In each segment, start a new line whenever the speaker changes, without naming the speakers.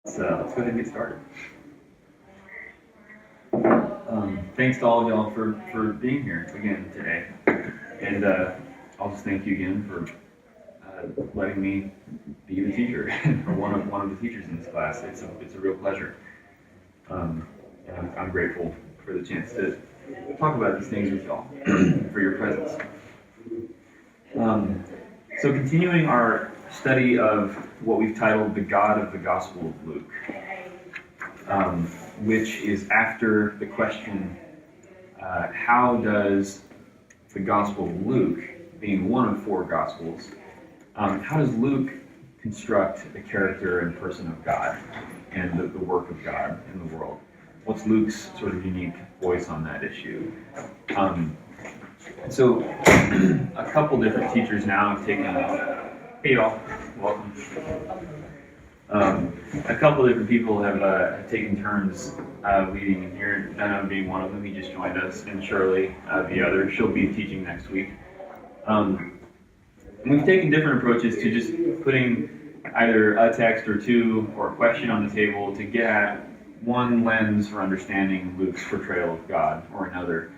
Let's go ahead and get started. Thanks to all of y'all for being here again today. And I'll just thank you again for letting me be the teacher, or one of the teachers in this class. It's a real pleasure. And I'm grateful for the chance to talk about these things with y'all, for your presence. So continuing our study of what we've titled The God of the Gospel of Luke, which is after the question, how does the Gospel of Luke, being one of four Gospels, how does Luke construct the character and person of God and the work of God in the world? What's Luke's sort of unique voice on that issue? So a couple different teachers now have taken, hey y'all, welcome. A couple different people have taken turns leading in here, Benno being one of them. He just joined us, and Shirley the other. She'll be teaching next week. And we've taken different approaches to just putting either a text or two or a question on the table to get at one lens for understanding Luke's portrayal of God or another.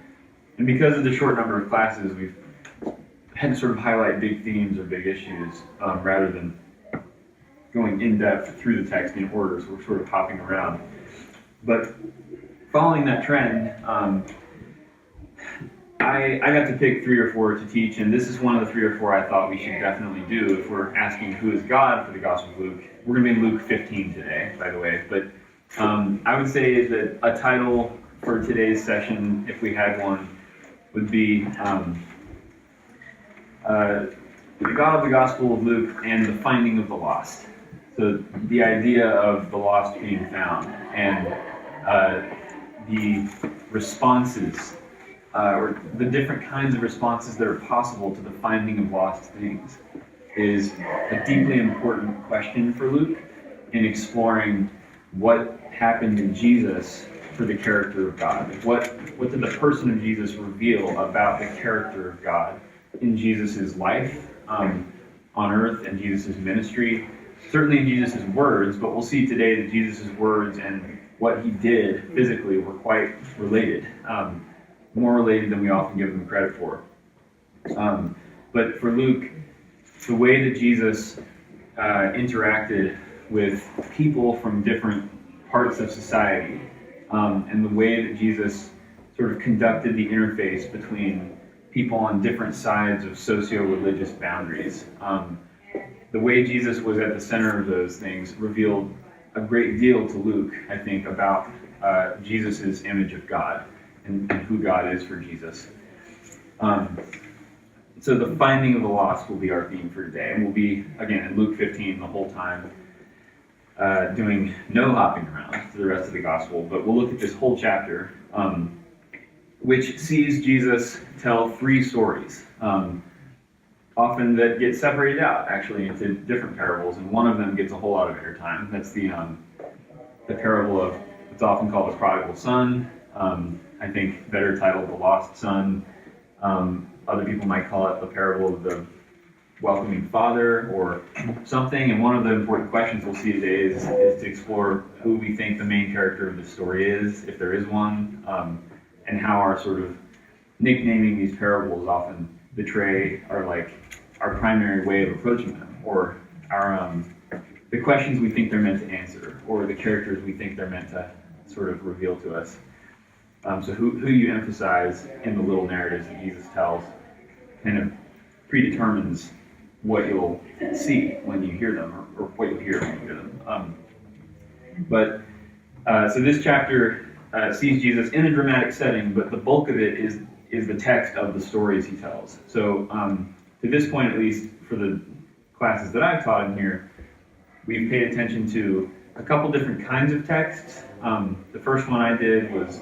And because of the short number of classes, we've had to sort of highlight big themes or big issues rather than going in depth through the text in order, so we're sort of hopping around. But following that trend, I got to pick 3 or 4 to teach, and this is one of the 3 or 4 I thought we should definitely do if we're asking who is God for the Gospel of Luke. We're going to be in Luke 15 today, by the way. But I would say that a title for today's session, if we had one, would be The God of the Gospel of Luke and the Finding of the Lost. So the idea of the lost being found and the responses, or the different kinds of responses that are possible to the finding of lost things, is a deeply important question for Luke in exploring what happened in Jesus for the character of God. What did the person of Jesus reveal about the character of God in Jesus' life on earth and Jesus' ministry? Certainly in Jesus' words, but we'll see today that Jesus' words and what he did physically were quite related, more related than we often give them credit for. But for Luke, the way that Jesus interacted with people from different parts of society, and the way that Jesus sort of conducted the interface between people on different sides of socio-religious boundaries, the way Jesus was at the center of those things revealed a great deal to Luke, I think, about Jesus' image of God and who God is for Jesus. So the finding of the lost will be our theme for today. And we'll be, again, in Luke 15 the whole time, doing no hopping around to the rest of the gospel. But we'll look at this whole chapter, which sees Jesus tell 3 stories. Often that get separated out, actually, into different parables, and one of them gets a whole lot of airtime. That's the parable of, it's often called the prodigal son. I think better titled the lost son. Other people might call it the parable of the welcoming father or something. And one of the important questions we'll see today is to explore who we think the main character of the story is, if there is one, and how our sort of nicknaming these parables often betray our primary way of approaching them, or our the questions we think they're meant to answer, or the characters we think they're meant to sort of reveal to us. So who you emphasize in the little narratives that Jesus tells kind of predetermines what you'll see when you hear them, or what you'll hear when you hear them. So this chapter sees Jesus in a dramatic setting, but the bulk of it is the text of the stories he tells. So to this point, at least for the classes that I've taught in here, we've paid attention to a couple different kinds of texts. The first one I did was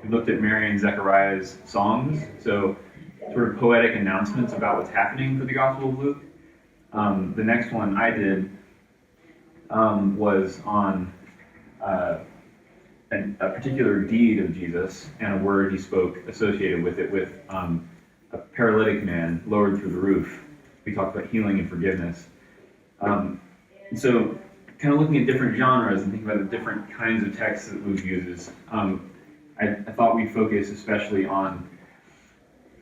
we looked at Mary and Zechariah's songs, so sort of poetic announcements about what's happening for the Gospel of Luke. The next one I did was on a particular deed of Jesus and a word he spoke associated with it, with a paralytic man lowered through the roof. We talked about healing and forgiveness. So kind of looking at different genres and thinking about the different kinds of texts that Luke uses, I thought we'd focus especially on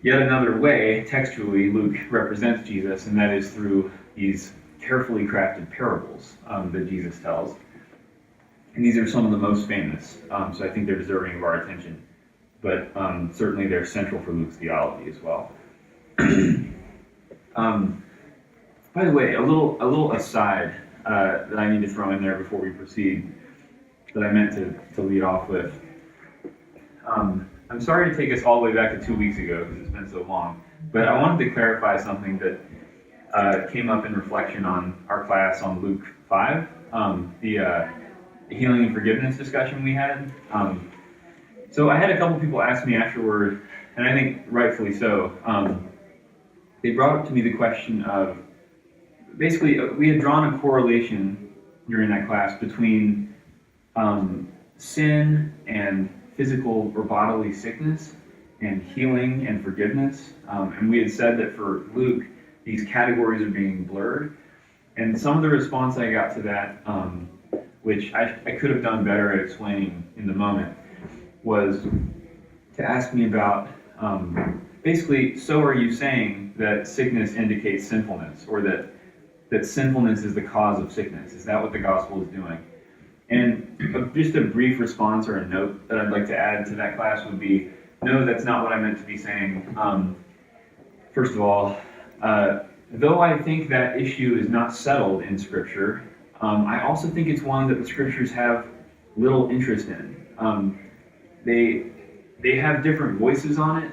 yet another way, textually, Luke represents Jesus, and that is through these carefully crafted parables that Jesus tells. And these are some of the most famous, so I think they're deserving of our attention. But certainly they're central for Luke's theology as well. By the way, a little aside that I need to throw in there before we proceed that I meant to lead off with. I'm sorry to take us all the way back to 2 weeks ago because it's been so long, but I wanted to clarify something that came up in reflection on our class on Luke 5, the healing and forgiveness discussion we had. So I had a couple people ask me afterward, and I think rightfully so. They brought up to me the question of, basically, we had drawn a correlation during that class between sin and physical or bodily sickness and healing and forgiveness. And we had said that for Luke, these categories are being blurred. And some of the response I got to that, which I could have done better at explaining in the moment, was to ask me about, basically, so are you saying that sickness indicates sinfulness, or that sinfulness is the cause of sickness? Is that what the gospel is doing? And just a brief response or a note that I'd like to add to that class would be, no, that's not what I meant to be saying. First of all, though I think that issue is not settled in Scripture, I also think it's one that the Scriptures have little interest in. They have different voices on it.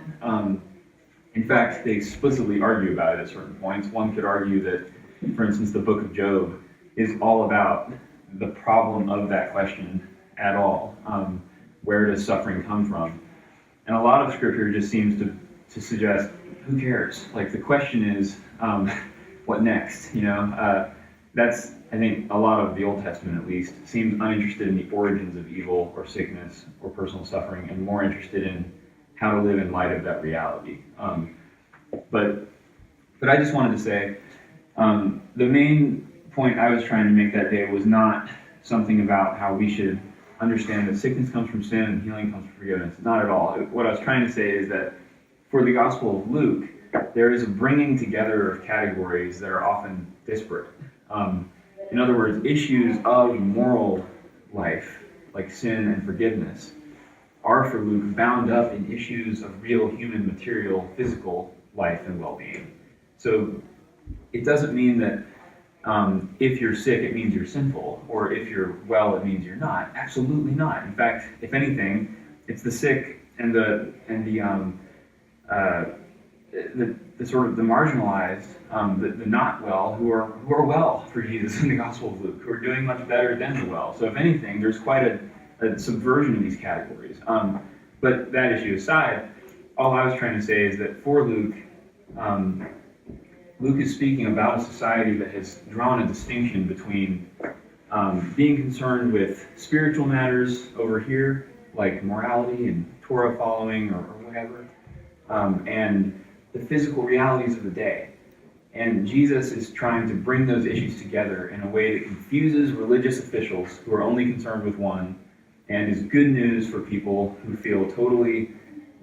In fact, they explicitly argue about it at certain points. One could argue that, for instance, the book of Job is all about the problem of that question at all. Where does suffering come from? And a lot of Scripture just seems to suggest, who cares? Like, the question is, what next? That's, I think, a lot of the Old Testament, at least, seems uninterested in the origins of evil or sickness or personal suffering, and more interested in how to live in light of that reality. But I just wanted to say, the main point I was trying to make that day was not something about how we should understand that sickness comes from sin and healing comes from forgiveness. Not at all. What I was trying to say is that for the Gospel of Luke, there is a bringing together of categories that are often disparate. In other words, issues of moral life, like sin and forgiveness, are for Luke bound up in issues of real human, material, physical life and well-being. So it doesn't mean that if you're sick, it means you're sinful, or if you're well, it means you're not. Absolutely not. In fact, if anything, it's the sick and the sort of the marginalized, the not well, who are well for Jesus in the Gospel of Luke, who are doing much better than the well. So if anything, there's quite a subversion of these categories. But that issue aside, all I was trying to say is that for Luke, Luke is speaking about a society that has drawn a distinction between being concerned with spiritual matters over here, like morality and Torah following or whatever, and the physical realities of the day. And Jesus is trying to bring those issues together in a way that confuses religious officials who are only concerned with one, and is good news for people who feel totally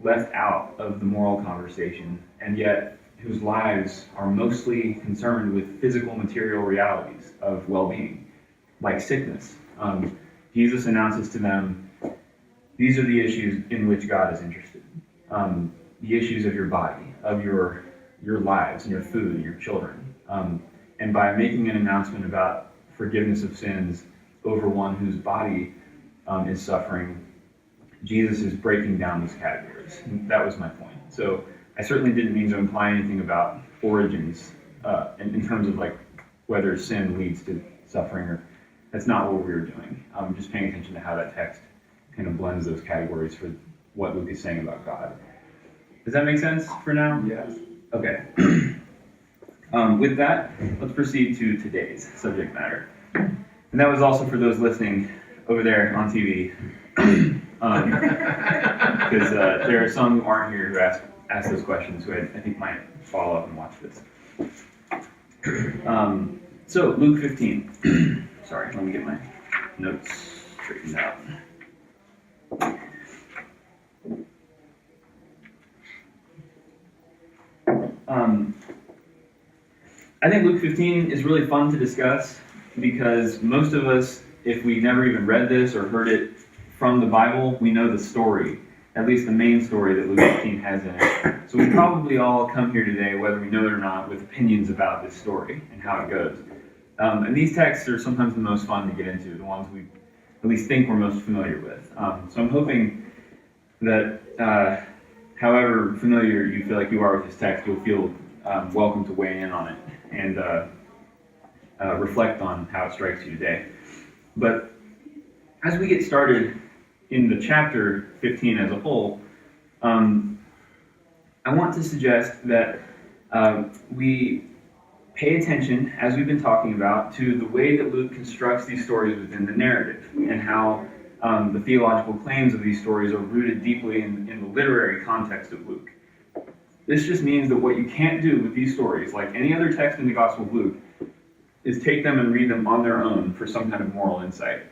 left out of the moral conversation, and yet whose lives are mostly concerned with physical material realities of well-being, like sickness. Jesus announces to them, these are the issues in which God is interested. The issues of your body, of your lives and your food and your children. And by making an announcement about forgiveness of sins over one whose body is suffering, Jesus is breaking down these categories. That was my point. So I certainly didn't mean to imply anything about origins in terms of like whether sin leads to suffering, or that's not what we were doing. Just paying attention to how that text kind of blends those categories for what Luke is saying about God. Does that make sense for now?
Yes.
Okay. With that, let's proceed to today's subject matter. And that was also for those listening over there on TV. Because there are some who aren't here who ask those questions, who I think might follow up and watch this. So, Luke 15. Sorry, let me get my notes straightened out. I think Luke 15 is really fun to discuss because most of us, if we never even read this or heard it from the Bible, we know the story, at least the main story that Luke 15 has in it. So we probably all come here today, whether we know it or not, with opinions about this story and how it goes. And these texts are sometimes the most fun to get into, the ones we at least think we're most familiar with. So I'm hoping that however familiar you feel like you are with this text, you'll feel welcome to weigh in on it and reflect on how it strikes you today. But as we get started in the chapter 15 as a whole, I want to suggest that we pay attention, as we've been talking about, to the way that Luke constructs these stories within the narrative and how the theological claims of these stories are rooted deeply in the literary context of Luke. This just means that what you can't do with these stories, like any other text in the Gospel of Luke, is take them and read them on their own for some kind of moral insight.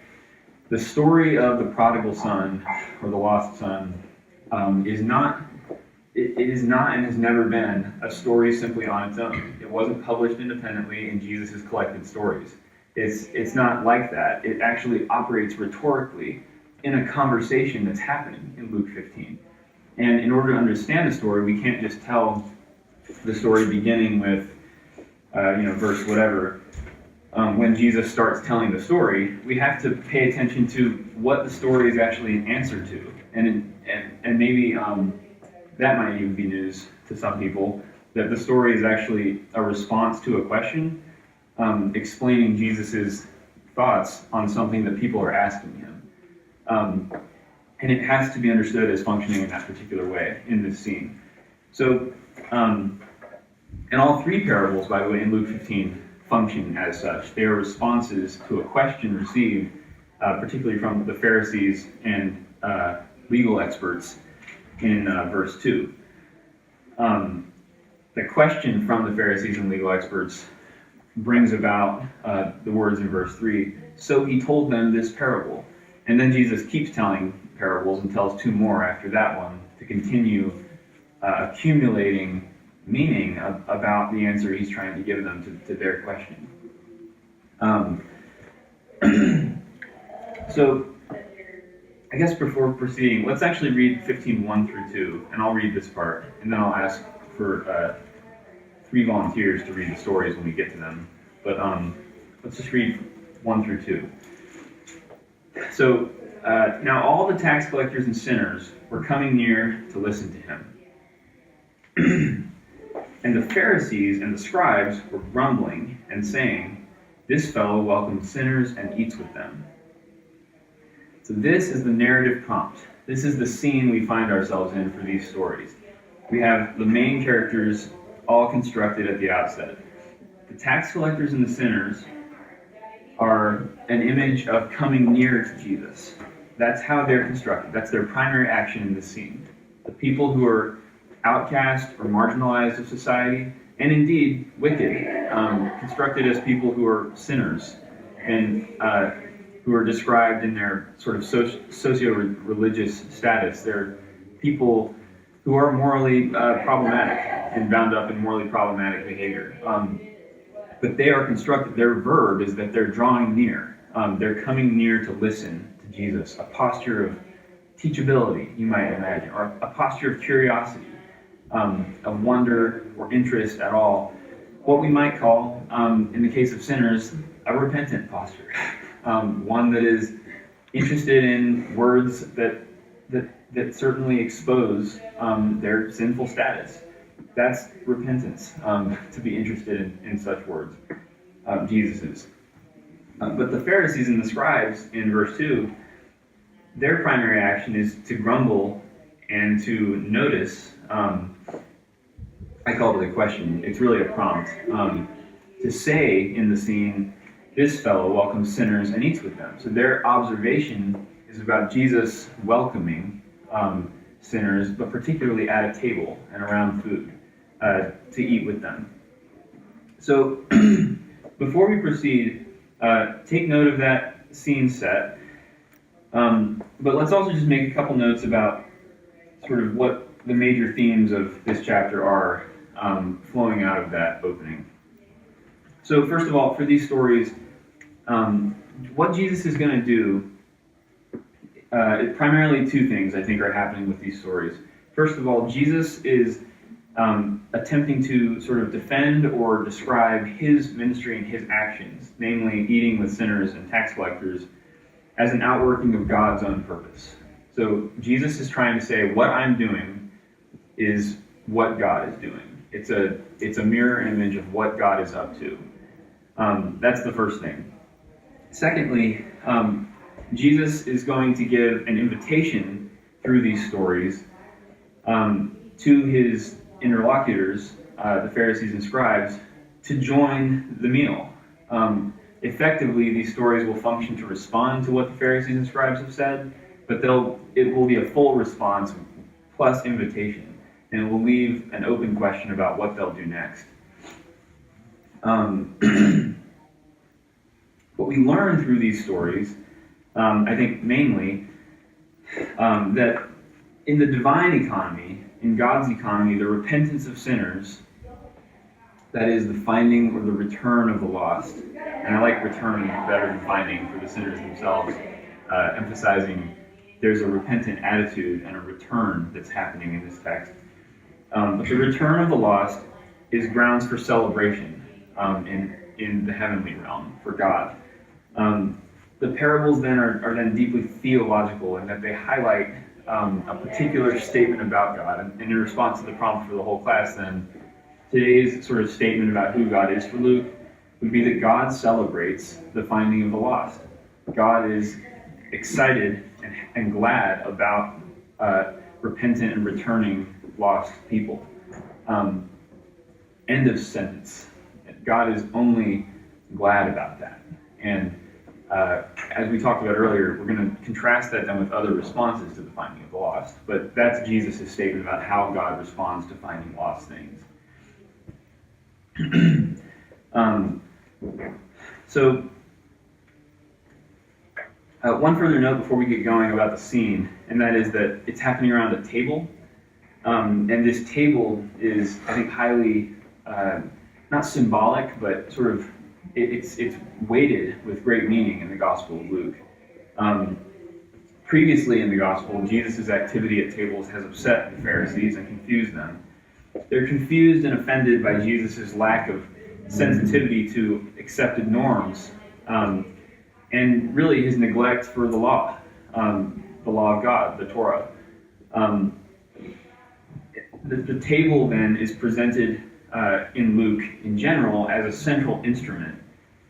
The story of the prodigal son, or the lost son, is not and has never been a story simply on its own. It wasn't published independently in Jesus' collected stories. It's not like that. It actually operates rhetorically in a conversation that's happening in Luke 15. And in order to understand the story, we can't just tell the story beginning with, verse whatever. When Jesus starts telling the story, we have to pay attention to what the story is actually an answer to. And maybe that might even be news to some people, that the story is actually a response to a question, explaining Jesus' thoughts on something that people are asking him. And it has to be understood as functioning in that particular way in this scene. So, and all three parables, by the way, in Luke 15 function as such. They are responses to a question received, particularly from the Pharisees and legal experts in verse 2. The question from the Pharisees and legal experts brings about the words in verse 3, "So he told them this parable." And then Jesus keeps telling parables and tells two more after that one to continue accumulating meaning about the answer he's trying to give them to their question. So, I guess before proceeding, let's actually read 15:1 through 2, and I'll read this part, and then I'll ask for 3 volunteers to read the stories when we get to them. But let's just read 1 through 2. So, now all the tax collectors and sinners were coming near to listen to him. And the Pharisees and the scribes were grumbling and saying, "This fellow welcomes sinners and eats with them." So this is the narrative prompt. This is the scene we find ourselves in for these stories. We have the main characters all constructed at the outset. The tax collectors and the sinners are an image of coming near to Jesus. That's how they're constructed. That's their primary action in this scene. The people who are outcast or marginalized of society, and indeed wicked, constructed as people who are sinners and who are described in their sort of socio-religious status. They're people who are morally problematic and bound up in morally problematic behavior. But they are constructed, their verb is that they're drawing near. They're coming near to listen to Jesus, a posture of teachability, you might imagine, or a posture of curiosity, of wonder or interest at all. What we might call, in the case of sinners, a repentant posture. One that is interested in words that certainly expose their sinful status. That's repentance, to be interested in such words, Jesus's. But the Pharisees and the scribes in verse 2, their primary action is to grumble and to notice. I call it a question. It's really a prompt. To say in the scene, "This fellow welcomes sinners and eats with them." So their observation is about Jesus welcoming sinners, but particularly at a table and around food, to eat with them. So before we proceed, take note of that scene set. But let's also just make a couple notes about sort of what the major themes of this chapter are flowing out of that opening. So first of all, for these stories, what Jesus is going to do, primarily two things I think are happening with these stories. First of all, Jesus is attempting to sort of defend or describe his ministry and his actions, namely eating with sinners and tax collectors, as an outworking of God's own purpose. So Jesus is trying to say, what I'm doing is what God is doing. It's a mirror image of what God is up to. That's the first thing. Secondly, Jesus is going to give an invitation through these stories to his interlocutors, the Pharisees and scribes, to join the meal. Effectively, these stories will function to respond to what the Pharisees and scribes have said, but it will be a full response plus invitation, and it will leave an open question about what they'll do next. What we learn through these stories, I think mainly, that in the divine economy, in God's economy, the repentance of sinners, that is the finding or the return of the lost, and I like return better than finding for the sinners themselves, emphasizing there's a repentant attitude and a return that's happening in this text. But the return of the lost is grounds for celebration in the heavenly realm for God. The parables then are then deeply theological in that they highlight a particular statement about God. And in response to the prompt for the whole class, then, today's sort of statement about who God is for Luke would be that God celebrates the finding of the lost. God is excited and glad about repentant and returning lost people. End of sentence. God is only glad about that. And as we talked about earlier, we're going to contrast that then with other responses to the finding of the lost. But that's Jesus' statement about how God responds to finding lost things. One further note before we get going about the scene, and that is that it's happening around a table. And this table is, I think, highly, not symbolic, but sort of, it's weighted with great meaning in the Gospel of Luke. Previously in the Gospel, Jesus' activity at tables has upset the Pharisees and confused them. They're confused and offended by Jesus' lack of sensitivity to accepted norms, and really his neglect for the law of God, the Torah. The table then is presented in Luke in general as a central instrument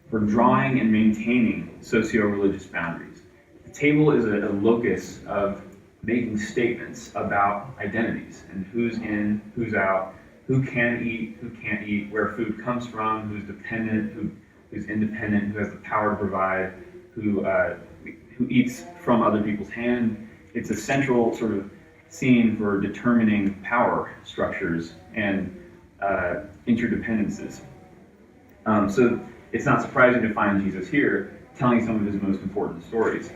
for drawing and maintaining socio-religious boundaries. The table is a locus of making statements about identities and who's in, who's out, who can eat, who can't eat, where food comes from, who's dependent, who's independent, who has the power to provide, who eats from other people's hand. It's a central sort of scene for determining power structures and interdependencies. So it's not surprising to find Jesus here telling some of his most important stories.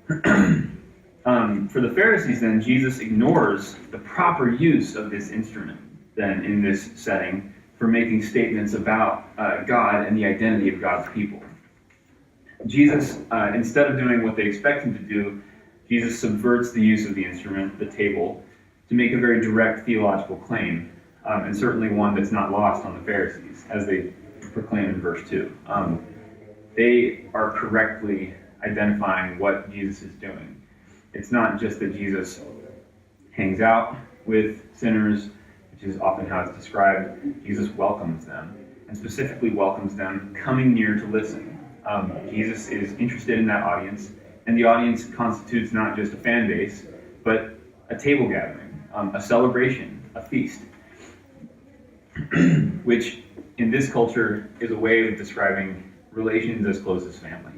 For the Pharisees, then, Jesus ignores the proper use of this instrument, then, in this setting, for making statements about God and the identity of God's people. Jesus, instead of doing what they expect him to do, Jesus subverts the use of the instrument, the table, to make a very direct theological claim, and certainly one that's not lost on the Pharisees, as they proclaim in verse 2. They are correctly identifying what Jesus is doing. It's not just that Jesus hangs out with sinners, which is often how it's described. Jesus welcomes them, and specifically welcomes them coming near to listen. Jesus is interested in that audience, and the audience constitutes not just a fan base, but a table gathering, a celebration, a feast, which in this culture is a way of describing relations as close as family,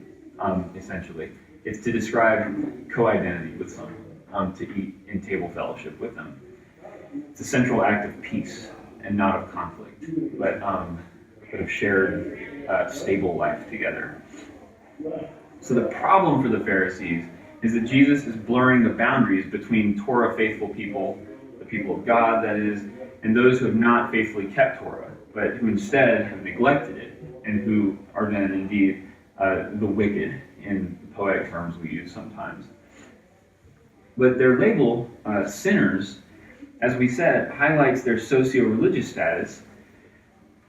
essentially. It's to describe co-identity with someone, to eat in table fellowship with them. It's a central act of peace and not of conflict, but of shared stable life together. So the problem for the Pharisees is that Jesus is blurring the boundaries between Torah faithful people, the people of God, that is, and those who have not faithfully kept Torah, but who instead have neglected it, and who are then indeed the wicked in the poetic terms we use sometimes. But their label, sinners, as we said, highlights their socio-religious status.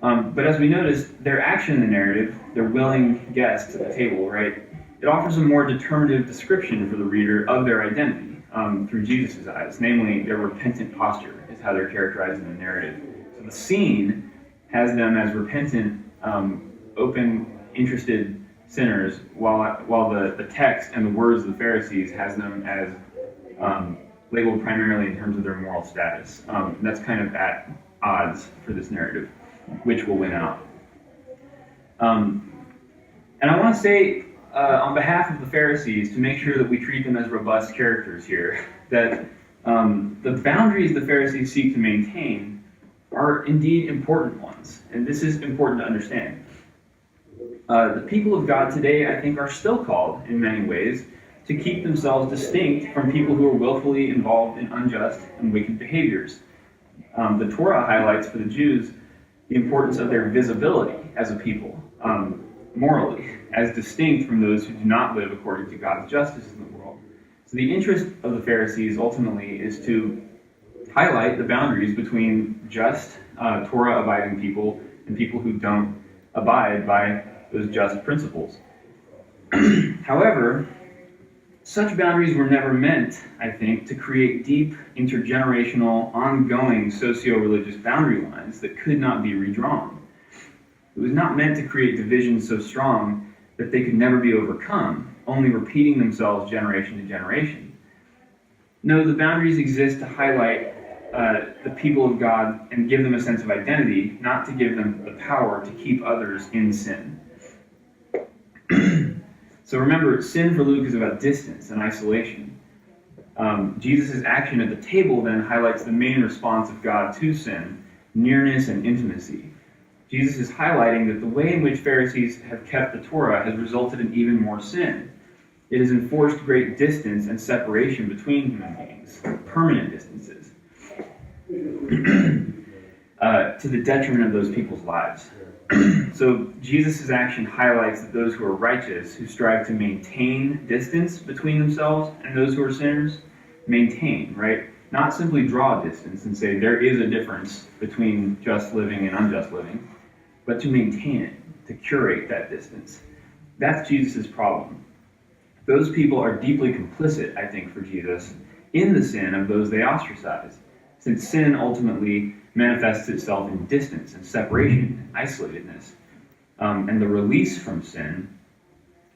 But as we noticed, their action in the narrative, their willing guests at the table, right, it offers a more determinative description for the reader of their identity through Jesus' eyes. Namely, their repentant posture is how they're characterized in the narrative. So the scene has them as repentant, open, interested sinners, while the text and the words of the Pharisees has them as labeled primarily in terms of their moral status. That's kind of at odds for this narrative, which will win out. And I want to say, on behalf of the Pharisees, to make sure that we treat them as robust characters here, that the boundaries the Pharisees seek to maintain are indeed important ones, and this is important to understand. The people of God today, I think, are still called, in many ways, to keep themselves distinct from people who are willfully involved in unjust and wicked behaviors. The Torah highlights for the Jews the importance of their visibility as a people, morally, as distinct from those who do not live according to God's justice in the world. So the interest of the Pharisees ultimately is to highlight the boundaries between just Torah-abiding people and people who don't abide by those just principles. However, such boundaries were never meant, I think, to create deep, intergenerational, ongoing socio-religious boundary lines that could not be redrawn. It was not meant to create divisions so strong that they could never be overcome, only repeating themselves generation to generation. No, the boundaries exist to highlight the people of God and give them a sense of identity, not to give them the power to keep others in sin. So remember, sin for Luke is about distance and isolation. Jesus' action at the table then highlights the main response of God to sin, nearness and intimacy. Jesus is highlighting that the way in which Pharisees have kept the Torah has resulted in even more sin. It has enforced great distance and separation between human beings, permanent distances, to the detriment of those people's lives. So Jesus' action highlights that those who are righteous, who strive to maintain distance between themselves and those who are sinners, maintain, right? Not simply draw distance and say there is a difference between just living and unjust living, but to maintain it, to curate that distance. That's Jesus' problem. Those people are deeply complicit, I think, for Jesus in the sin of those they ostracize, since sin ultimately manifests itself in distance and separation and isolatedness. And the release from sin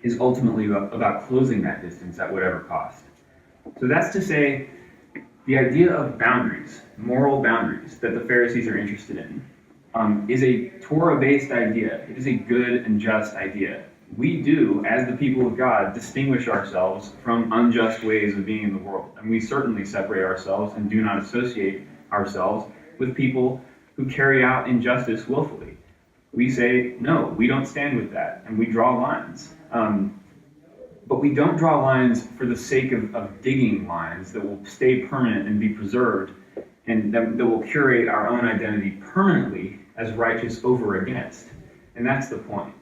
is ultimately about closing that distance at whatever cost. So that's to say, the idea of boundaries, moral boundaries, that the Pharisees are interested in, is a Torah-based idea. It is a good and just idea. We do, as the people of God, distinguish ourselves from unjust ways of being in the world. And we certainly separate ourselves and do not associate ourselves with people who carry out injustice willfully. We say, no, we don't stand with that, and we draw lines. But we don't draw lines for the sake of digging lines that will stay permanent and be preserved, and that will curate our own identity permanently as righteous over against. And that's the point.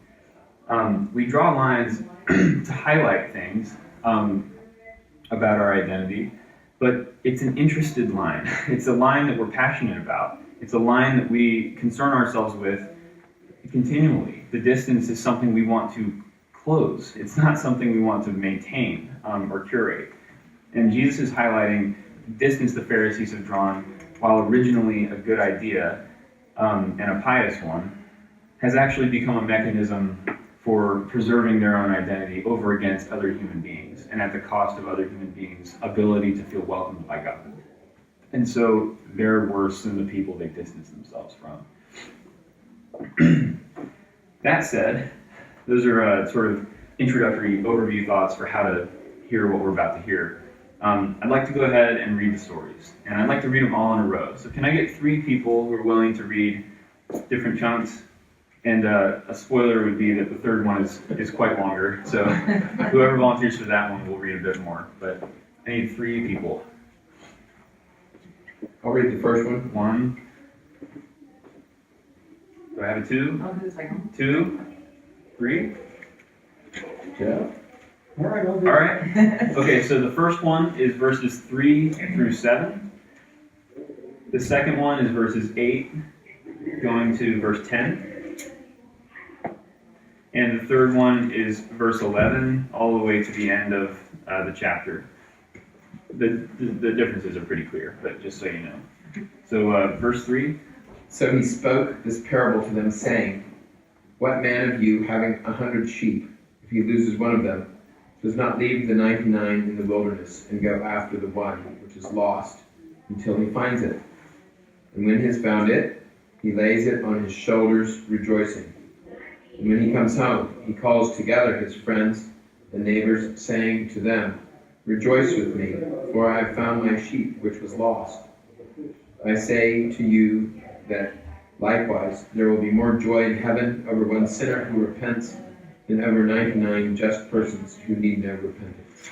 We draw lines to highlight things about our identity, but it's an interested line. It's a line that we're passionate about. It's a line that we concern ourselves with continually. The distance is something we want to close. It's not something we want to maintain or curate. And Jesus is highlighting the distance the Pharisees have drawn, while originally a good idea and a pious one, has actually become a mechanism for preserving their own identity over against other human beings, and at the cost of other human beings' ability to feel welcomed by God. And so they're worse than the people they distance themselves from. That said, those are sort of introductory overview thoughts for how to hear what we're about to hear. I'd like to go ahead and read the stories, and I'd like to read them all in a row. So can I get 3 people who are willing to read different chunks? And a spoiler would be that the third one is quite longer. So whoever volunteers for that one will read a bit more. But I need 3 people.
I'll read the first one.
1. Do I have a 2?
I'll do the second one.
2, 3.
Yeah.
All right, I'll
All
do it.
right. Okay, so the first one is verses 3 through 7. The second one is verses 8 going to verse 10. And the third one is verse 11 all the way to the end of the chapter. The differences are pretty clear, but just so you know. So verse 3.
So he spoke this parable to them, saying, What man of you, having 100 sheep, if he loses one of them, does not leave the 99 in the wilderness and go after the one which is lost until he finds it? And when he has found it, he lays it on his shoulders, rejoicing. And when he comes home, he calls together his friends and neighbors, saying to them, Rejoice with me, for I have found my sheep which was lost. I say to you that likewise there will be more joy in heaven over one sinner who repents than over 99 just persons who need no repentance.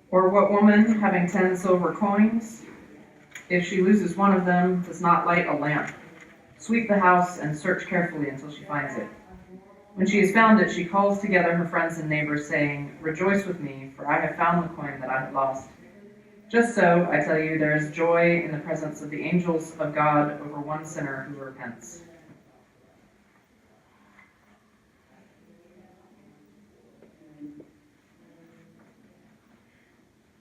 Or what woman, having 10 silver coins, if she loses one of them, does not light a lamp, sweep the house, and search carefully until she finds it? When she has found it, she calls together her friends and neighbors, saying, Rejoice with me, for I have found the coin that I had lost. Just so, I tell you, there is joy in the presence of the angels of God over one sinner who repents.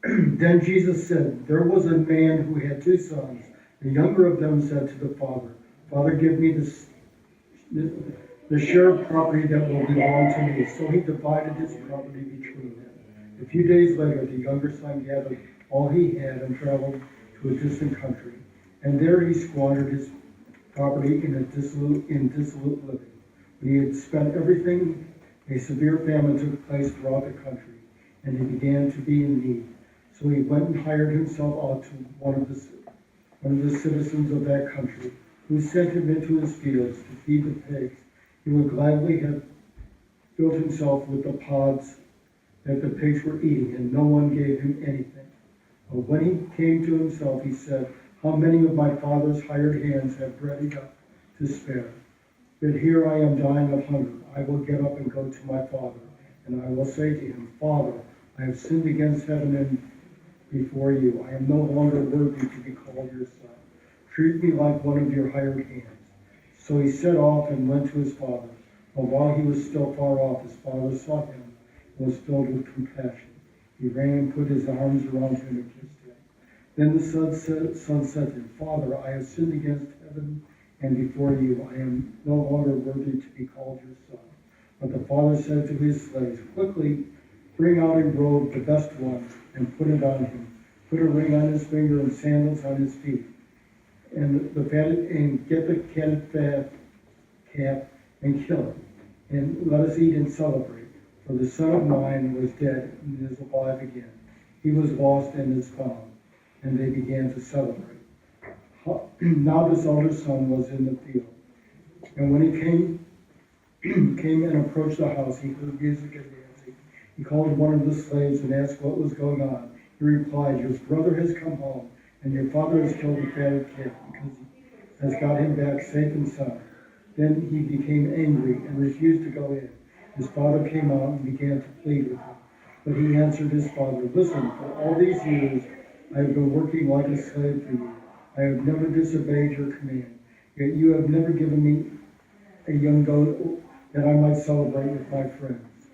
Then Jesus said, There was a man who had 2 sons. The younger of them said to the father, Father, give me the share of property that will belong to me. So he divided his property between them. A few days later, the younger son gathered all he had and traveled to a distant country. And there he squandered his property in dissolute living. When he had spent everything, a severe famine took place throughout the country, and he began to be in need. So he went and hired himself out to one of the citizens of that country, who sent him into his fields to feed the pigs. He would gladly have filled himself with the pods that the pigs were eating, and no one gave him anything. But when he came to himself, he said, How many of my father's hired hands have bread enough to spare? But here I am dying of hunger. I will get up and go to my father, and I will say to him, Father, I have sinned against heaven and before you. I am no longer worthy to be called your son. Treat me like one of your hired hands. So he set off and went to his father. But while he was still far off, his father saw him and was filled with compassion. He ran and put his arms around him and kissed him. Then the son said to him, Father, I have sinned against heaven and before you. I am no longer worthy to be called your son. But the father said to his slaves, Quickly, bring out a robe, the best one, and put it on him. Put a ring on his finger and sandals on his feet. And get the fatted calf and kill it. And let us eat and celebrate. For the son of mine was dead and is alive again. He was lost and is found. And they began to celebrate. Now this older son was in the field. And when he came and approached the house, he heard music and dancing. He called one of the slaves and asked what was going on. He replied, Your brother has come home, and your father has killed the fatted calf because he has got him back safe and sound. Then he became angry and refused to go in. His father came out and began to plead with him. But he answered his father, Listen, for all these years I have been working like a slave for you. I have never disobeyed your command. Yet you have never given me a young goat that I might celebrate with my friends.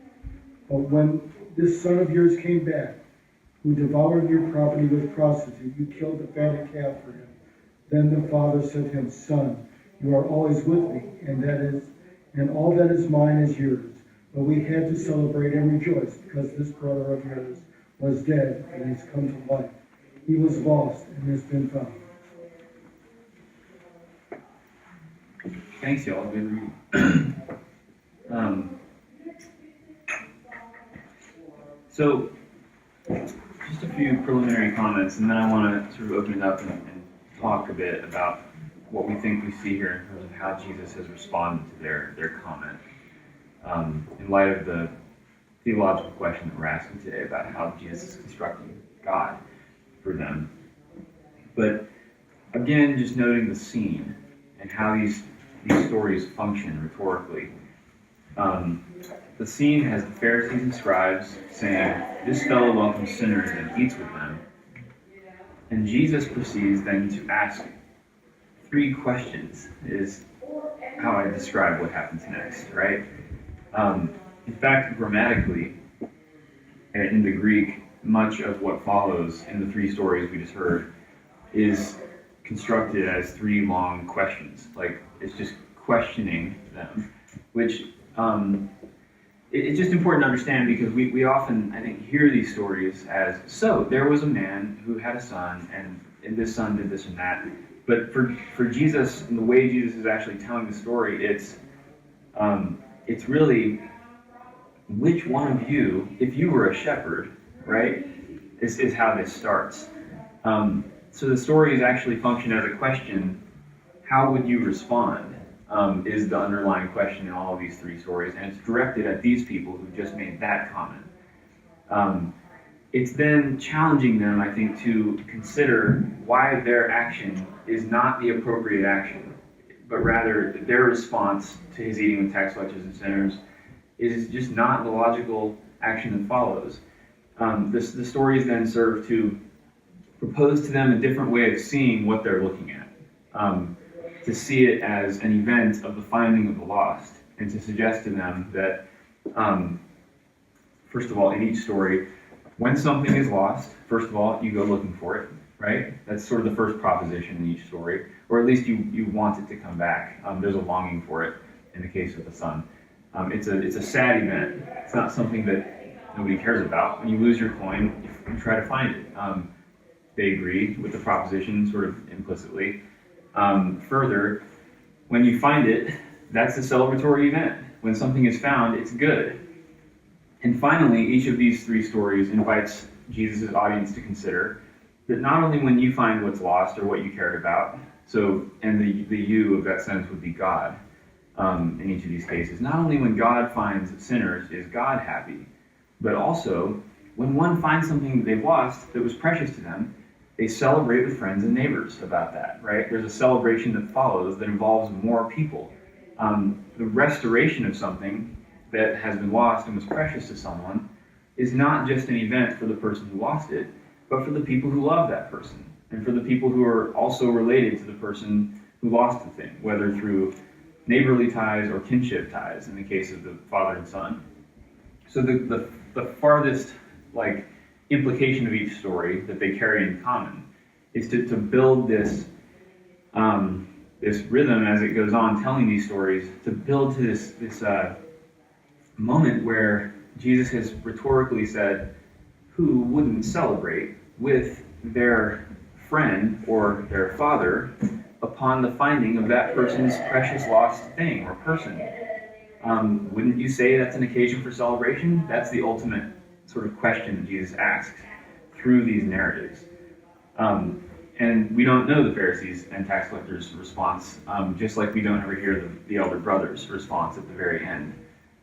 But when this son of yours came back, who devoured your property with prostitute, you killed the fatted calf for him. Then the father said to him, Son, you are always with me, and all that is mine is yours. But we had to celebrate and rejoice, because this brother of yours was dead and has come to life. He was lost and has been found.
Thanks, y'all. Good reading. So, just a few preliminary comments, and then I want to sort of open it up and talk a bit about what we think we see here in terms of how Jesus has responded to their comment. In light of the theological question that we're asking today about how Jesus is constructing God for them. But again, just noting the scene and how these stories function rhetorically. The scene has the Pharisees and scribes saying, "This fellow welcomes sinners and eats with them." And Jesus proceeds then to ask 3 questions, is how I describe what happens next, right? In fact, grammatically, in the Greek, much of what follows in the 3 stories we just heard is constructed as 3 long questions. Like, it's just questioning them, which it's just important to understand because we often, I think, hear these stories as, so there was a man who had a son, and this son did this and that. But for Jesus, and the way Jesus is actually telling the story, it's really, which one of you, if you were a shepherd, right, is how this starts. So the stories actually function as a question. How would you respond? Is the underlying question in all of these 3 stories, and it's directed at these people who just made that comment. It's then challenging them, I think, to consider why their action is not the appropriate action, but rather their response to his eating with tax collectors and sinners is just not the logical action that follows. The stories then serve to propose to them a different way of seeing what they're looking at. To see it as an event of the finding of the lost, and to suggest to them that, first of all, in each story, when something is lost, first of all, you go looking for it, right? That's sort of the first proposition in each story, or at least you want it to come back. There's a longing for it in the case of the son. It's a sad event. It's not something that nobody cares about. When you lose your coin, you try to find it. They agree with the proposition sort of implicitly. Further, when you find it, that's a celebratory event. When something is found, it's good. And finally, each of these 3 stories invites Jesus' audience to consider that not only when you find what's lost or what you cared about, and the you of that sense would be God in each of these cases, not only when God finds sinners is God happy, but also when one finds something that they've lost that was precious to them, they celebrate with friends and neighbors about that, right? There's a celebration that follows that involves more people. The restoration of something that has been lost and was precious to someone is not just an event for the person who lost it, but for the people who love that person, and for the people who are also related to the person who lost the thing, whether through neighborly ties or kinship ties in the case of the father and son. So the farthest implication of each story that they carry in common is to build this rhythm as it goes on telling these stories, to build to this moment where Jesus has rhetorically said, who wouldn't celebrate with their friend or their father upon the finding of that person's precious lost thing or person? Wouldn't you say that's an occasion for celebration? That's the ultimate sort of question that Jesus asks through these narratives. And we don't know the Pharisees and tax collectors' response, just like we don't ever hear the elder brother's response at the very end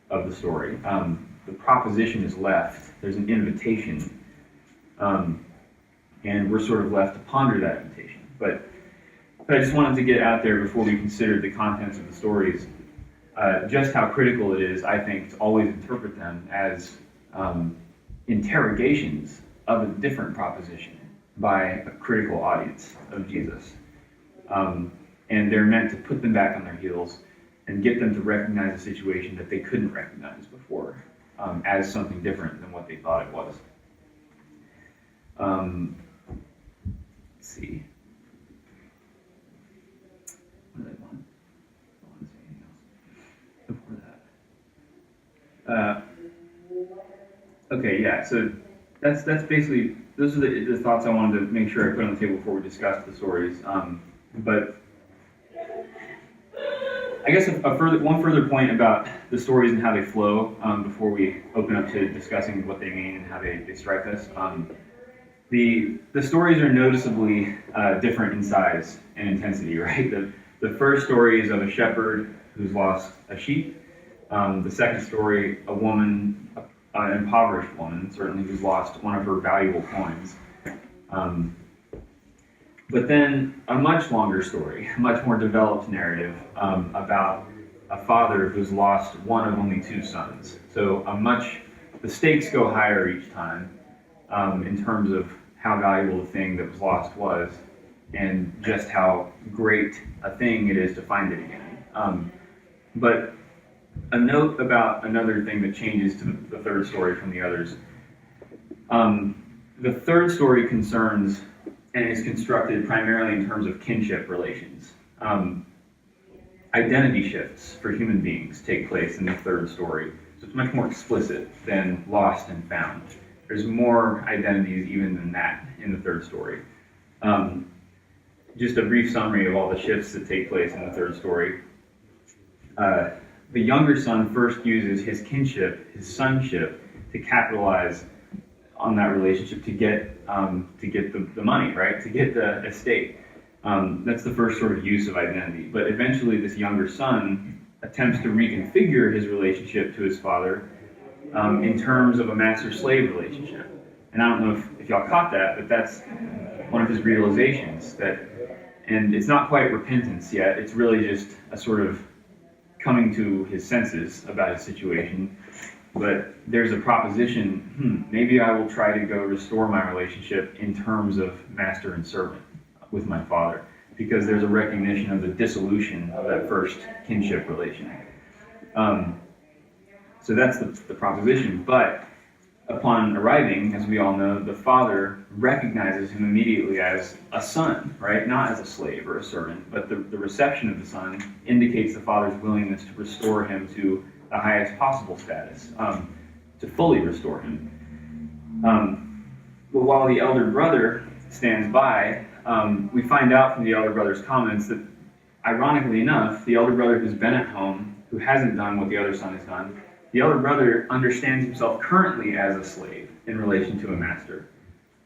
of the story. The proposition is left. There's an invitation, and we're sort of left to ponder that invitation. But I just wanted to get out there before we considered the contents of the stories, just how critical it is, I think, to always interpret them as interrogations of a different proposition by a critical audience of Jesus. And they're meant to put them back on their heels and get them to recognize a situation that they couldn't recognize before as something different than what they thought it was. Let's see. What did I want? I want to say anything else before that. Okay, yeah, so that's basically, those are the thoughts I wanted to make sure I put on the table before we discussed the stories. But I guess one further point about the stories and how they flow before we open up to discussing what they mean and how they strike us. The stories are noticeably different in size and intensity, right? The first story is of a shepherd who's lost a sheep. The second story, a woman, an impoverished woman, certainly, who's lost one of her valuable coins. But then a much longer story, a much more developed narrative about a father who's lost one of only two sons. So the stakes go higher each time in terms of how valuable the thing that was lost was, and just how great a thing it is to find it again. But a note about another thing that changes to the third story from the others. The third story concerns and is constructed primarily in terms of kinship relations. Identity shifts for human beings take place in the third story. So it's much more explicit than lost and found. There's more identities even than that in the third story. Just a brief summary of all the shifts that take place in the third story. The younger son first uses his kinship, his sonship, to capitalize on that relationship to get the money, right? To get the estate. That's the first sort of use of identity. But eventually this younger son attempts to reconfigure his relationship to his father in terms of a master-slave relationship. And I don't know if y'all caught that, but that's one of his realizations. And it's not quite repentance yet. It's really just a sort of coming to his senses about his situation. But there's a proposition, maybe I will try to go restore my relationship in terms of master and servant with my father, because there's a recognition of the dissolution of that first kinship relation. So that's the proposition. But upon arriving, as we all know, the father recognizes him immediately as a son, right? Not as a slave or a servant, but the reception of the son indicates the father's willingness to restore him to the highest possible status, to fully restore him. But while the elder brother stands by, we find out from the elder brother's comments that, ironically enough, the elder brother who's been at home, who hasn't done what the other son has done, the elder brother understands himself currently as a slave in relation to a master,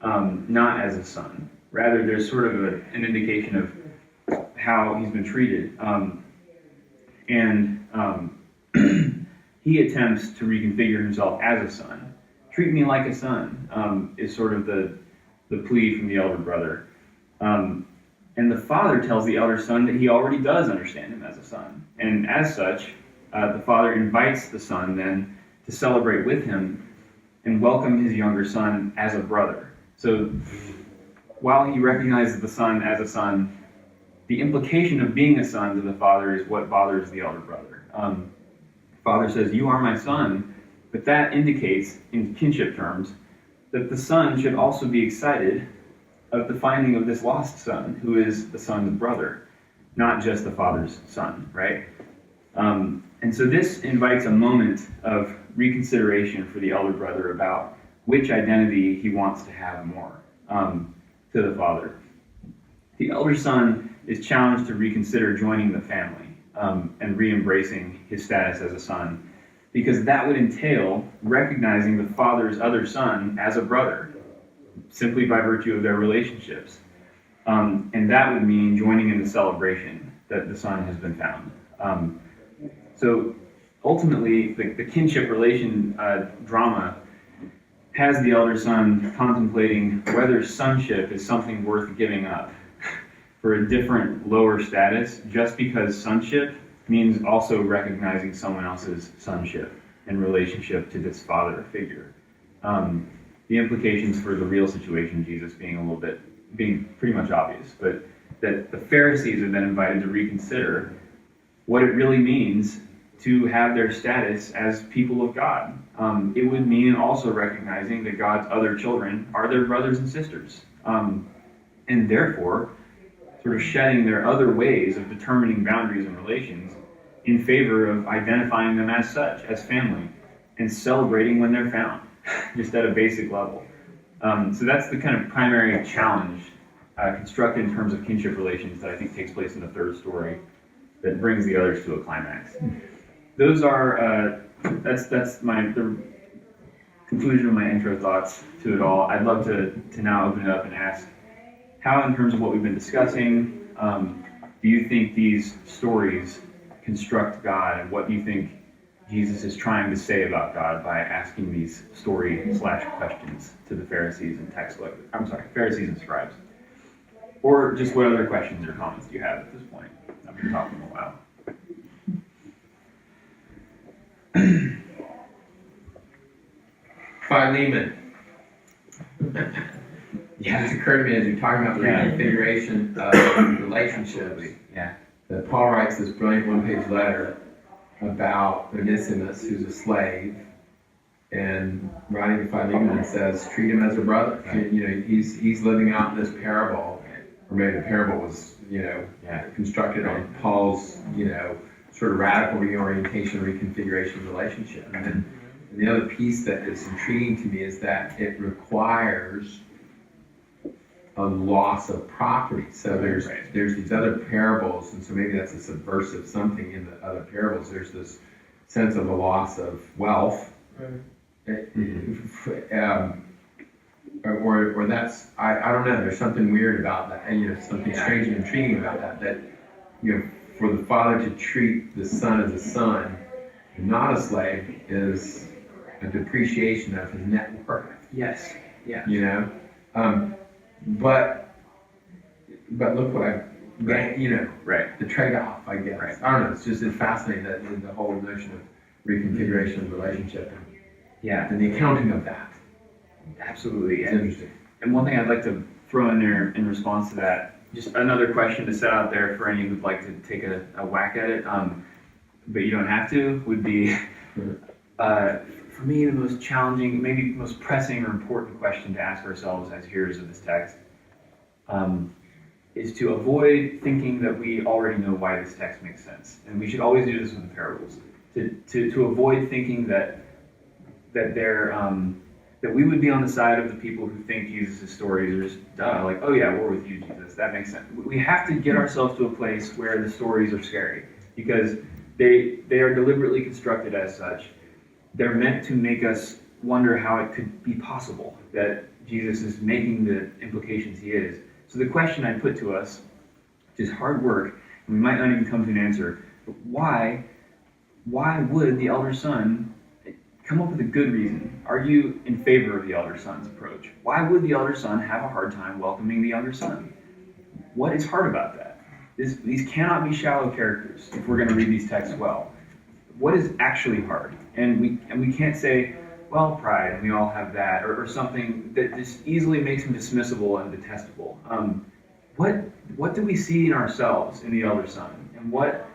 not as a son. Rather, there's sort of an indication of how he's been treated. He attempts to reconfigure himself as a son. Treat me like a son is sort of the plea from the elder brother. And the father tells the elder son that he already does understand him as a son. And as such, the father invites the son then to celebrate with him and welcome his younger son as a brother. So while he recognizes the son as a son, the implication of being a son to the father is what bothers the elder brother. Father says, "You are my son," but that indicates, in kinship terms, that the son should also be excited of the finding of this lost son, who is the son's brother, not just the father's son, right? And so this invites a moment of reconsideration for the elder brother about which identity he wants to have more to the father. The elder son is challenged to reconsider joining the family and re-embracing his status as a son, because that would entail recognizing the father's other son as a brother, simply by virtue of their relationships. And that would mean joining in the celebration that the son has been found. So ultimately, the kinship relation drama has the elder son contemplating whether sonship is something worth giving up for a different, lower status, just because sonship means also recognizing someone else's sonship in relationship to this father figure. The implications for the real situation of Jesus being pretty much obvious, but that the Pharisees are then invited to reconsider what it really means to have their status as people of God. It would mean also recognizing that God's other children are their brothers and sisters, and therefore sort of shedding their other ways of determining boundaries and relations in favor of identifying them as such, as family, and celebrating when they're found, just at a basic level. So that's the kind of primary challenge constructed in terms of kinship relations that I think takes place in the third story that brings the others to a climax. Those are, that's the conclusion of my intro thoughts to it all, I'd love to now open it up and ask, how, in terms of what we've been discussing, do you think these stories construct God, and what do you think Jesus is trying to say about God by asking these story/questions to the Pharisees and Pharisees and scribes? Or just what other questions or comments do you have at this point? I've been talking a while.
Philemon.
Yeah.
It just occurred to me as you're talking about the reconfiguration of relationships,
Yeah.
that Paul writes this brilliant one-page letter about Onesimus, who's a slave, and writing to Philemon says, treat him as a brother.
Right.
You know, he's living out this parable, or maybe the parable was, constructed on Paul's, sort of radical reorientation, reconfiguration of relationship. And the other piece that is intriguing to me is that it requires a loss of property. So there's these other parables, and so maybe that's a subversive something in the other parables. There's this sense of a loss of wealth, or that's I don't know. There's something weird about that, and something strange and intriguing about that. That for the father to treat the son as a son, and not a slave, is a depreciation of his net worth.
Yes. Yeah.
But look what I've,
Right.
the trade-off, I guess.
Right.
I don't know, it's just fascinating that the whole notion of reconfiguration of the relationship
Yeah.
and the accounting of that.
Absolutely.
It's interesting.
And one thing I'd like to throw in there in response to that, just another question to set out there for any who'd like to take a whack at it, but you don't have to, would be, for me, the most challenging, maybe most pressing or important question to ask ourselves as hearers of this text, is to avoid thinking that we already know why this text makes sense. And we should always do this with the parables. To avoid thinking that we would be on the side of the people who think Jesus' stories are just like, oh yeah, we're with you, Jesus. That makes sense. We have to get ourselves to a place where the stories are scary, because they are deliberately constructed as such. They're meant to make us wonder how it could be possible that Jesus is making the implications he is. So the question I put to us, which is hard work, and we might not even come to an answer, but why would the elder son come up with a good reason, argue in favor of the elder son's approach? Why would the elder son have a hard time welcoming the younger son? What is hard about that? These cannot be shallow characters if we're going to read these texts well. What is actually hard? And we can't say, well, pride, and we all have that, or something that just easily makes him dismissible and detestable. What do we see in ourselves in the elder son, and what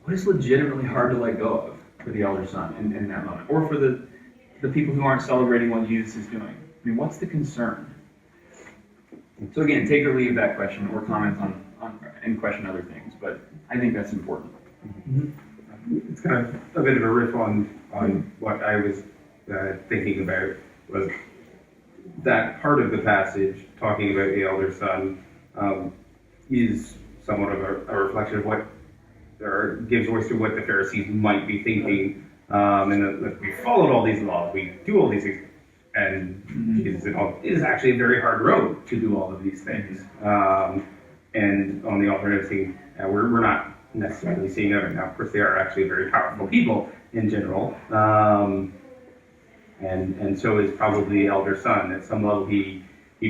is legitimately hard to let go of for the elder son in that moment, or for the people who aren't celebrating what Jesus is doing? I mean, what's the concern? So again, take or leave that question, or comment on and question other things, but I think that's important.
It's kind of a bit of a riff on what I was thinking about, was that part of the passage talking about the elder son is somewhat of a reflection of what, or gives voice to what the Pharisees might be thinking, and that we followed all these laws, we do all these things, and Jesus it is actually a very hard road to do all of these things. And on the alternative thing, we're not necessarily seeing it right now. Of course, they are actually very powerful people in general, and so is probably the elder son. At some level, he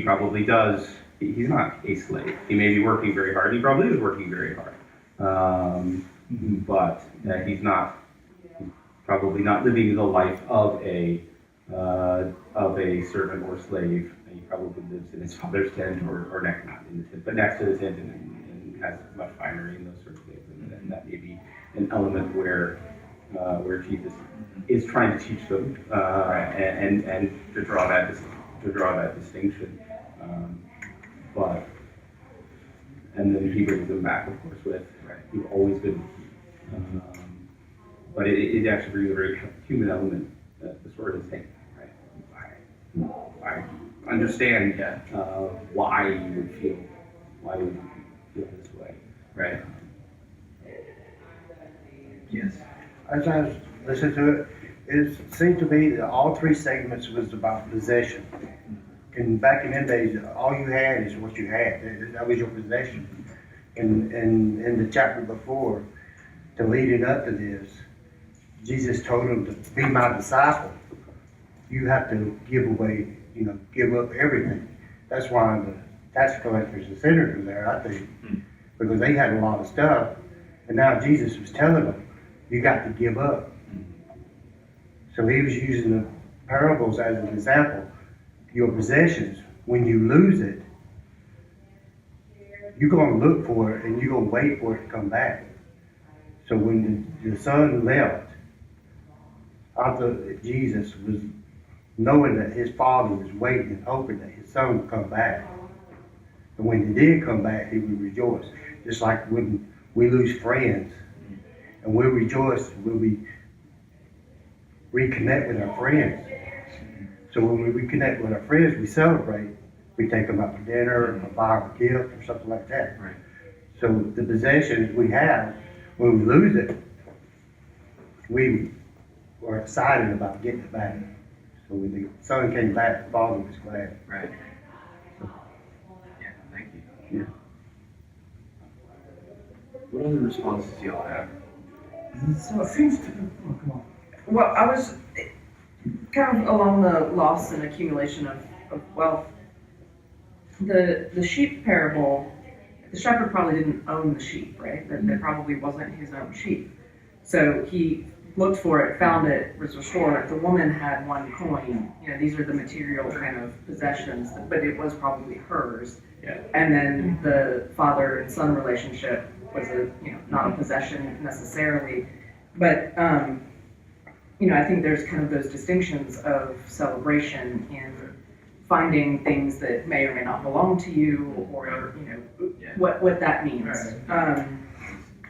probably does. He's not a slave. He may be working very hard. He probably is working very hard, but he's probably not living the life of a servant or slave. He probably lives in his father's tent, or not in the tent, but next to the tent, and has much finery and those sorts of things. And that may be an element where Jesus is trying to teach them, and to draw that distinction. But and then he brings them back, of course, with you've always been. But it actually brings a very human element. The story is saying, I understand why you would feel this way.
Right.
Yes.
As I was listening to it, it seemed to me that all three segments was about possession. And back in them days, all you had is what you had. That was your possession. And in the chapter before, to lead it up to this, Jesus told them to be my disciple. You have to give away, give up everything. That's why the tax collectors and sinners were there, I think, because they had a lot of stuff. And now Jesus was telling them, you got to give up. So he was using the parables as an example. Your possessions, when you lose it, you're going to look for it and you're going to wait for it to come back. So when the son left, I thought that Jesus was knowing that his father was waiting and hoping that his son would come back. And when he did come back, he would rejoice. Just like when we lose friends and we'll rejoice, we'll be reconnect with our friends. So when we reconnect with our friends, we celebrate. We take them out to dinner or buy them a gift or something like that.
Right.
So the possessions we have, when we lose it, we were excited about getting it back. So when the son came back, the father was glad.
Right. Yeah, thank you.
Yeah.
What other responses do y'all have?
So it seems to, oh, come on.
Well, I was kind of along the loss and accumulation of wealth. The sheep parable, the shepherd probably didn't own the sheep, right? That probably wasn't his own sheep. So he looked for it, found it, was restored. The woman had one coin. These are the material kind of possessions, but it was probably hers.
Yeah.
And then the father and son relationship was not a possession necessarily, but I think there's kind of those distinctions of celebration in finding things that may or may not belong to you, or what that means.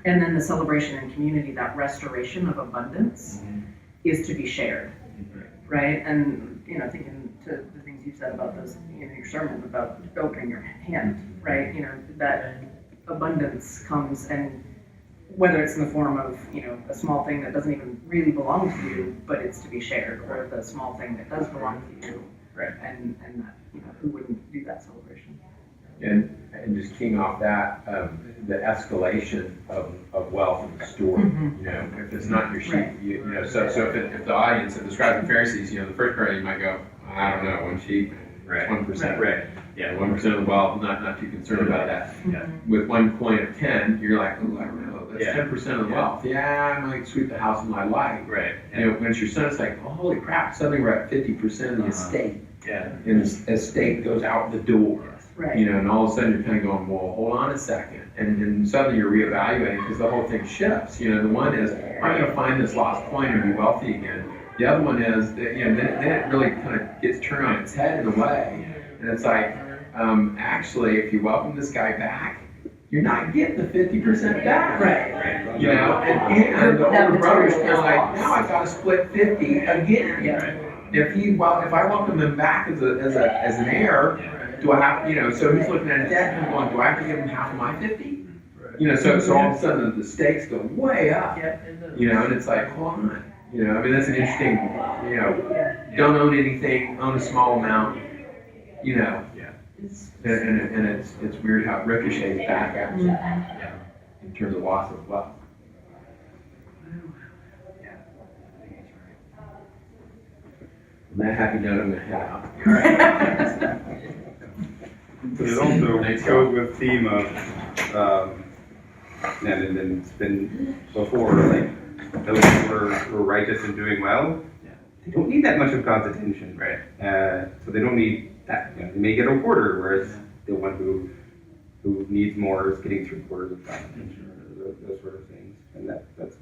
And then the celebration in community, that restoration of abundance, is to be shared, right? And thinking to the things you've said about those, your sermon about opening your hand, right? That abundance comes, and whether it's in the form of a small thing that doesn't even really belong to you, but it's to be shared, or the small thing that does belong to you,
Right.
and that who wouldn't do that celebration?
And just keying off that, the escalation of wealth in the story. If it's not your sheep,
Right.
so if the audience, if the scribes and Pharisees, the first part you might go, I don't know, one sheep,
Right.
1%.
Right. Yeah.
1% of the wealth, not too concerned about that.
Yeah.
With one coin of 10, you're like, oh, I don't know, that's
Yeah.
10% of the
Yeah.
wealth. Yeah, I might sweep the house in my life.
Right.
When it's your son, it's like, oh, holy crap, suddenly we're at 50% of the estate.
Yeah.
And the estate goes out the door.
Right.
And all of a sudden you're kind of going, well, hold on a second. And suddenly you're reevaluating because the whole thing shifts. The one is, I'm going to find this lost coin and be wealthy again. The other one is, that, then it really kind of gets turned on its head in a way. And it's like, actually, if you welcome this guy back, you're not getting the 50% back.
Right.
Right.
And the
That
older brother's
material
kind of
is
like,
lost.
now I've got to split 50 again.
Yeah.
If I welcome him back as an heir, do I have, so he's looking at his dad and going, do I have to give him half of my 50? So all of a sudden the stakes go way up. And it's like, hold on. That's an interesting, don't own anything, own a small amount,
Yeah.
and it's weird how it ricochets back at you in terms of loss of wealth. On that happy note, I'm gonna head out.
But it also
Thanks,
goes
God.
with theme of, and then it's been before, like, those who were righteous and doing well, they don't need that much of God's attention.
Right.
So they don't need that, they may get a quarter, whereas the one who needs more is getting 3/4 of God's attention, or those sort of things. And that was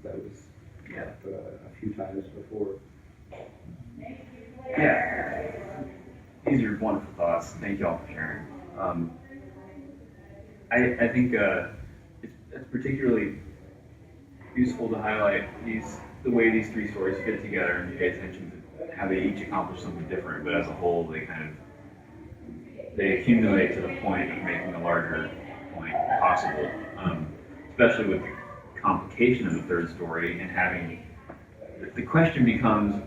a few times before.
Yeah. These are wonderful thoughts. Thank you all for sharing. I think it's particularly useful to highlight the way these three stories fit together and pay attention to how they each accomplish something different, but as a whole they accumulate to the point of making a larger point possible. Especially with the complication of the third story and having the question becomes,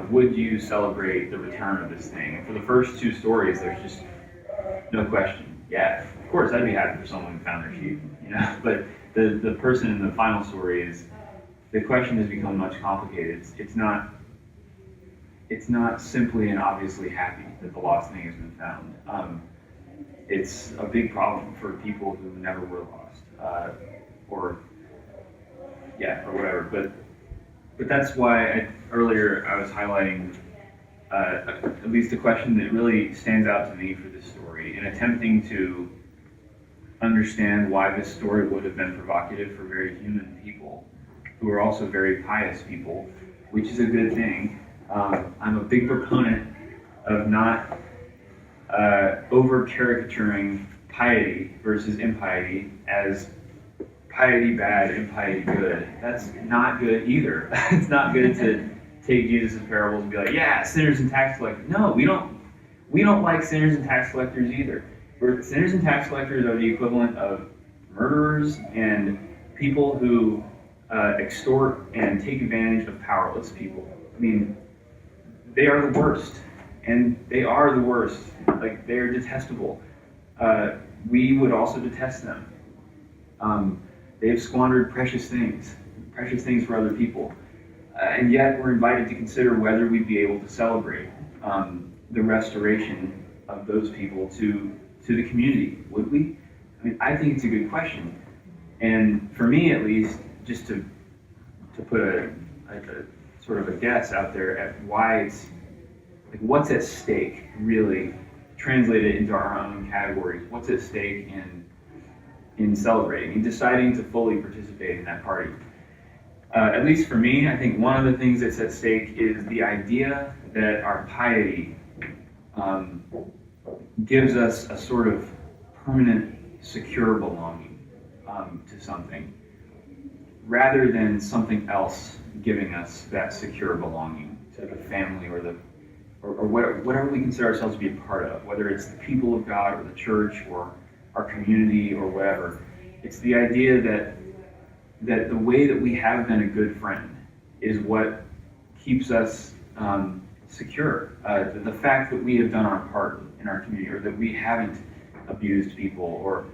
would you celebrate the return of this thing? And for the first two stories, there's just no question. Yeah, of course, I'd be happy for someone who found their sheep, you know. But the person in the final story is, the question has become much complicated. It's not simply and obviously happy that the lost thing has been found. It's a big problem for people who never were lost, or whatever. But that's why earlier I was highlighting at least a question that really stands out to me for this story, in attempting to understand why this story would have been provocative for very human people, who are also very pious people, which is a good thing. I'm a big proponent of not over caricaturing piety versus impiety as piety bad, impiety good. That's not good either. It's not good to take Jesus' parables and be like, yeah, sinners and tax collectors. No, we don't like sinners and tax collectors either. Sinners and tax collectors are the equivalent of murderers and people who extort and take advantage of powerless people. I mean, they are the worst, and they are the worst. Like, they are detestable. We would also detest them. They have squandered precious things for other people. And yet we're invited to consider whether we'd be able to celebrate the restoration of those people to the community. Would we? I mean, I think it's a good question. And for me, at least, just to put a sort of a guess out there at why it's, like, what's at stake, really, translated into our own categories. What's at stake in celebrating, in deciding to fully participate in that party? At least for me, I think one of the things that's at stake is the idea that our piety gives us a sort of permanent, secure belonging to something, rather than something else giving us that secure belonging to the family or whatever we consider ourselves to be a part of, whether it's the people of God or the church or our community or whatever. It's the idea that the way that we have been a good friend is what keeps us secure. The fact that we have done our part in our community, or that we haven't abused people, or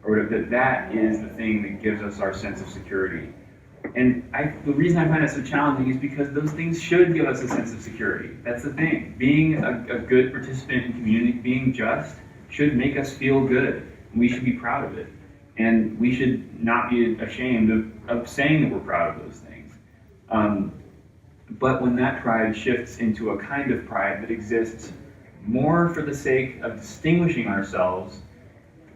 that is the thing that gives us our sense of security. And the reason I find it so challenging is because those things should give us a sense of security. That's the thing. Being a good participant in community, being just, should make us feel good. We should be proud of it. And we should not be ashamed of saying that we're proud of those things. But when that pride shifts into a kind of pride that exists more for the sake of distinguishing ourselves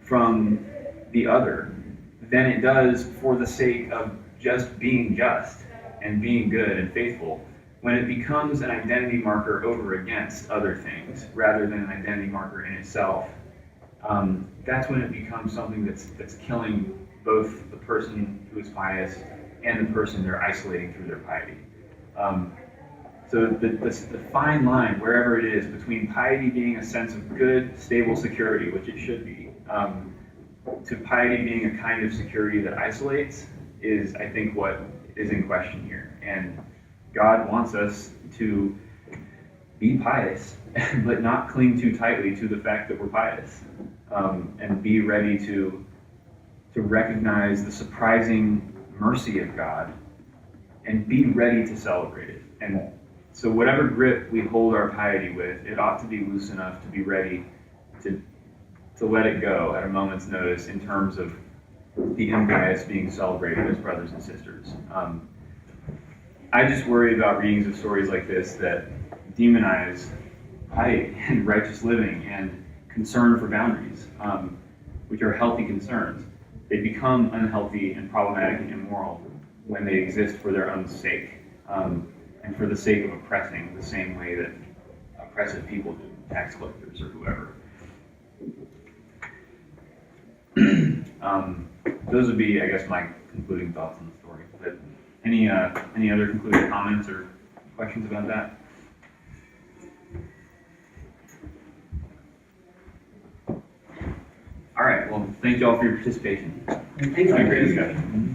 from the other than it does for the sake of just being just and being good and faithful, when it becomes an identity marker over against other things rather than an identity marker in itself, that's when it becomes something that's killing both the person who is pious and the person they're isolating through their piety. So the fine line, wherever it is, between piety being a sense of good, stable security, which it should be, to piety being a kind of security that isolates, is, I think, what is in question here. And God wants us to be pious, but not cling too tightly to the fact that we're pious, and be ready to recognize the surprising mercy of God and be ready to celebrate it. And so whatever grip we hold our piety with, it ought to be loose enough to be ready to let it go at a moment's notice in terms of the impious being celebrated as brothers and sisters. I just worry about readings of stories like this that demonize piety and righteous living and concern for boundaries, which are healthy concerns. They become unhealthy and problematic and immoral when they exist for their own sake, and for the sake of oppressing the same way that oppressive people do, tax collectors or whoever. Those would be, I guess, my concluding thoughts on the story. But any other concluding comments or questions about that? All right. Well, thank you all for your participation.
Thank
It's been a
you.
great discussion.